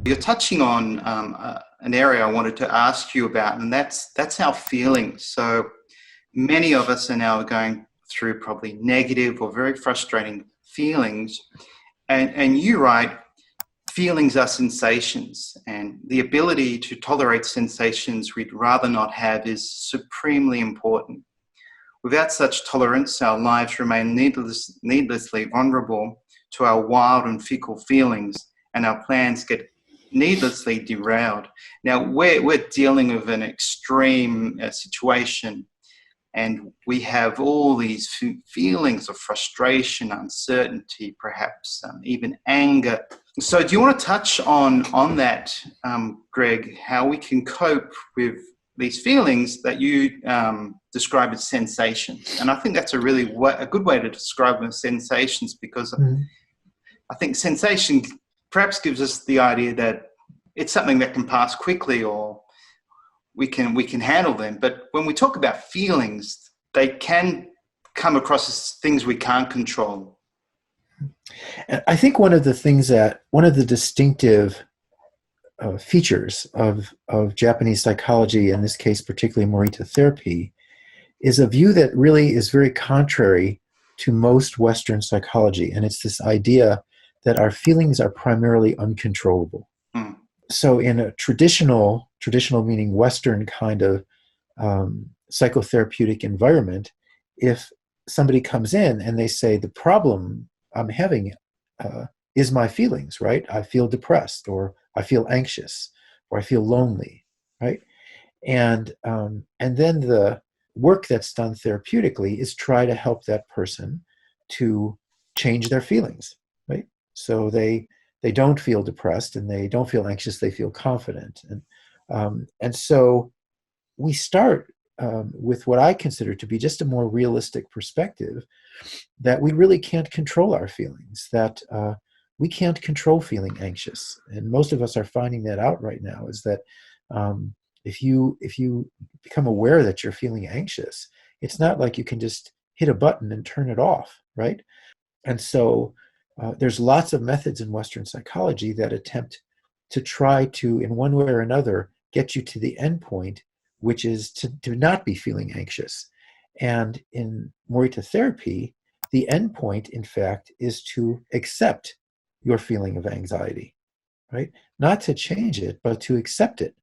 You're touching on an area I wanted to ask you about, and that's our feelings. So many of us are now going through probably negative or very frustrating feelings, and you write, feelings are sensations, and the ability to tolerate sensations we'd rather not have is supremely important. Without such tolerance, our lives remain needlessly vulnerable to our wild and fickle feelings, and our plans get needlessly derailed. Now, we're dealing with an extreme situation, and we have all these feelings of frustration, uncertainty, perhaps even anger. So do you want to touch on that, Greg, how we can cope with these feelings that you describe as sensations? And I think that's a good way to describe them as sensations, because I think sensation perhaps gives us the idea that it's something that can pass quickly, or we can handle them. But when we talk about feelings, they can come across as things we can't control. And I think one of the distinctive features of Japanese psychology, in this case particularly Morita therapy, is a view that really is very contrary to most Western psychology. And it's this idea that our feelings are primarily uncontrollable. So in a traditional meaning Western kind of psychotherapeutic environment, if somebody comes in and they say, the problem I'm having is my feelings, right? I feel depressed, or I feel anxious, or I feel lonely, right? And then the work that's done therapeutically is try to help that person to change their feelings, right? So they don't feel depressed and they don't feel anxious, they feel confident. And so we start with what I consider to be just a more realistic perspective, that we really can't control our feelings, that we can't control feeling anxious. And most of us are finding that out right now, is that if you become aware that you're feeling anxious, it's not like you can just hit a button and turn it off, right? And so there's lots of methods in Western psychology that attempt to try to, in one way or another, get you to the end point, which is to not be feeling anxious. And in Morita therapy, the end point, in fact, is to accept your feeling of anxiety, right? Not to change it, but to accept it.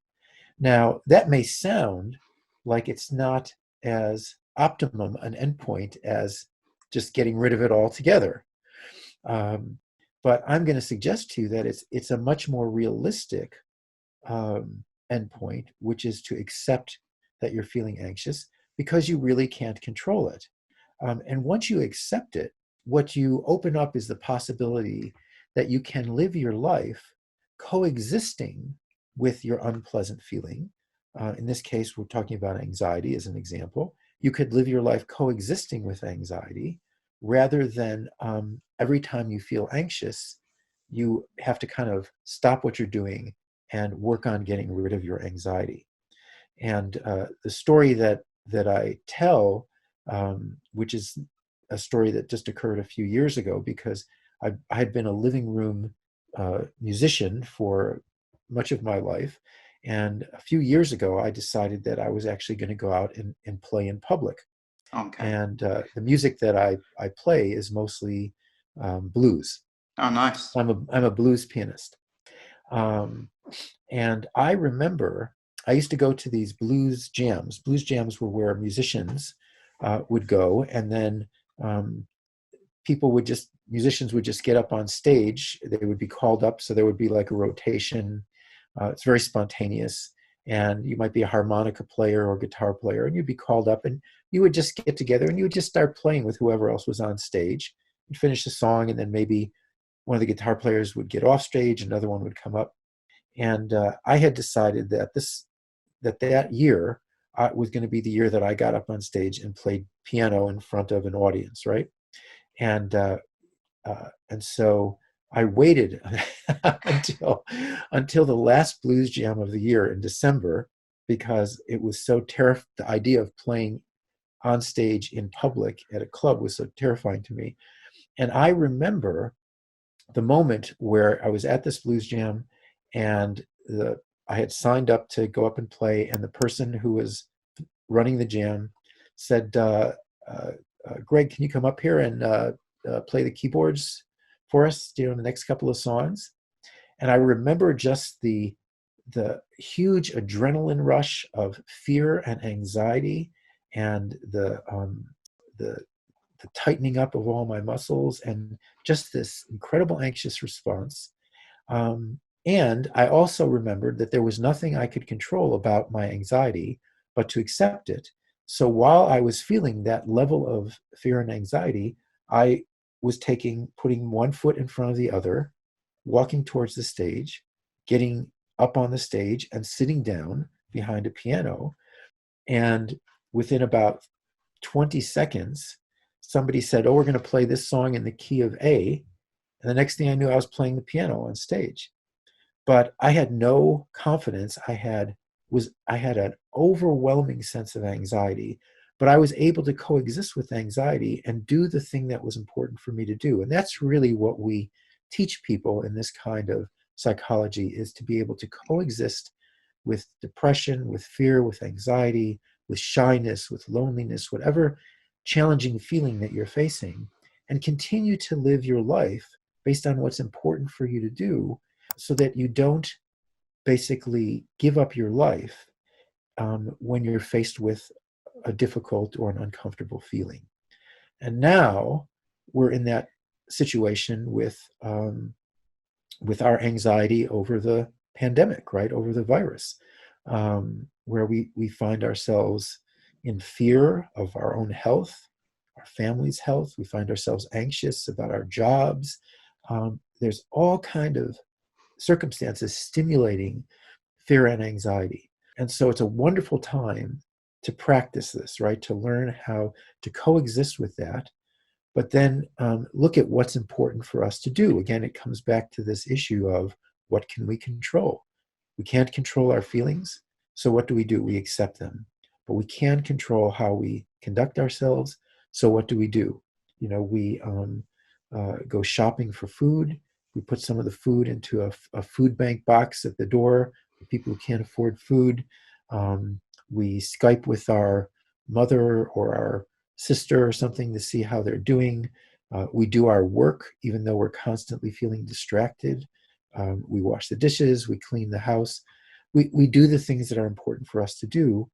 Now, that may sound like it's not as optimum an endpoint as just getting rid of it altogether. But I'm going to suggest to you that it's a much more realistic endpoint, which is to accept that you're feeling anxious, because you really can't control it. And once you accept it, what you open up is the possibility that you can live your life coexisting with your unpleasant feeling. In this case, we're talking about anxiety as an example. You could live your life coexisting with anxiety, rather than every time you feel anxious, you have to kind of stop what you're doing and work on getting rid of your anxiety. And the story that I tell, which is a story that just occurred a few years ago, because I had been a living room musician for much of my life. And a few years ago, I decided that I was actually going to go out and play in public. Okay. And the music that I play is mostly blues. Oh, nice. I'm a blues pianist. And I remember I used to go to these blues jams. Blues jams were where musicians would go, and then musicians would just get up on stage. They would be called up, so there would be like a rotation. It's very spontaneous, and you might be a harmonica player or guitar player, and you'd be called up, and you would just get together and you would just start playing with whoever else was on stage. You'd finish the song, and then maybe one of the guitar players would get off stage, another one would come up. And I had decided that that year was going to be the year that I got up on stage and played piano in front of an audience, right? And so I waited until the last blues jam of the year in December, because it was so terrifying. The idea of playing on stage in public at a club was so terrifying to me. And I remember the moment where I was at this blues jam, and I had signed up to go up and play, and the person who was running the jam said, uh, Greg, can you come up here and play the keyboards for us, the next couple of songs? And I remember just the huge adrenaline rush of fear and anxiety, and the the tightening up of all my muscles, and just this incredible anxious response. And I also remembered that there was nothing I could control about my anxiety but to accept it. So while I was feeling that level of fear and anxiety, I was putting one foot in front of the other, walking towards the stage, getting up on the stage and sitting down behind a piano. And within about 20 seconds, somebody said, "Oh, we're going to play this song in the key of A." And the next thing I knew, I was playing the piano on stage. But I had no confidence. I had an overwhelming sense of anxiety, but I was able to coexist with anxiety and do the thing that was important for me to do. And that's really what we teach people in this kind of psychology, is to be able to coexist with depression, with fear, with anxiety, with shyness, with loneliness, whatever challenging feeling that you're facing, and continue to live your life based on what's important for you to do, so that you don't basically give up your life when you're faced with a difficult or an uncomfortable feeling. And now we're in that situation with our anxiety over the pandemic, right, over the virus, where we find ourselves in fear of our own health, our family's health. We find ourselves anxious about our jobs. There's all kind of circumstances stimulating fear and anxiety. And so it's a wonderful time to practice this, right? To learn how to coexist with that, but then look at what's important for us to do. Again, it comes back to this issue of what can we control? We can't control our feelings. So what do? We accept them. But we can control how we conduct ourselves. So what do? We go shopping for food. We put some of the food into a food bank box at the door for people who can't afford food. We Skype with our mother or our sister or something to see how they're doing. We do our work, even though we're constantly feeling distracted. We wash the dishes, we clean the house. We do the things that are important for us to do,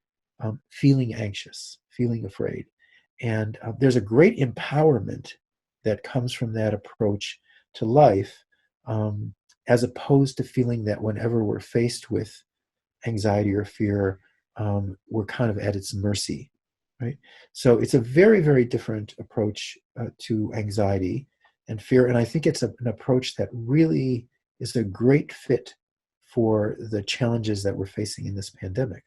feeling anxious, feeling afraid. And there's a great empowerment that comes from that approach to life, as opposed to feeling that whenever we're faced with anxiety or fear, we're kind of at its mercy, right? So it's a very, very different approach to anxiety and fear. And I think it's an approach that really is a great fit for the challenges that we're facing in this pandemic.